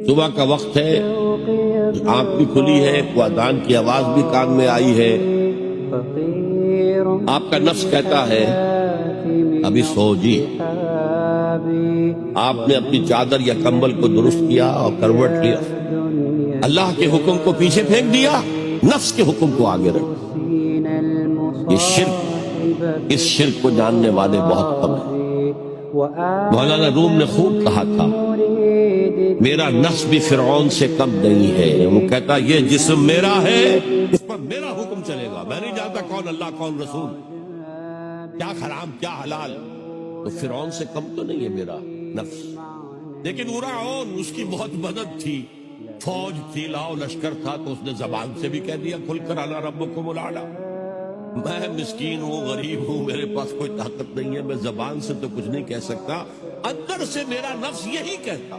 صبح کا وقت ہے، آنکھ بھی کھلی ہے، اذان کی آواز بھی کان میں آئی ہے، آپ کا نفس کہتا ہے ابھی سو جی۔ آپ نے اپنی چادر یا کمبل کو درست کیا اور کروٹ لیا، اللہ کے حکم کو پیچھے پھینک دیا، نفس کے حکم کو آگے رکھ۔ اس شرک کو جاننے والے بہت کم ہیں۔ مولانا روم نے خوب کہا تھا میرا نفس بھی فرعون سے کم نہیں ہے، وہ کہتا یہ جسم میرا ہے، اس پر میرا حکم چلے گا، میں نہیں جانتا کون اللہ کون رسول، کیا حرام کیا حلال، تو فرعون سے کم تو نہیں ہے میرا نفس۔ لیکن فرعون اس کی بہت مدد تھی، فوج تھی، لاؤ لشکر تھا، تو اس نے زبان سے بھی کہہ دیا کھل کر انا ربکم الاعلی۔ میں مسکین ہوں، غریب ہوں، میرے پاس کوئی طاقت نہیں ہے، میں زبان سے تو کچھ نہیں کہہ سکتا، اندر سے میرا نفس یہی کہتا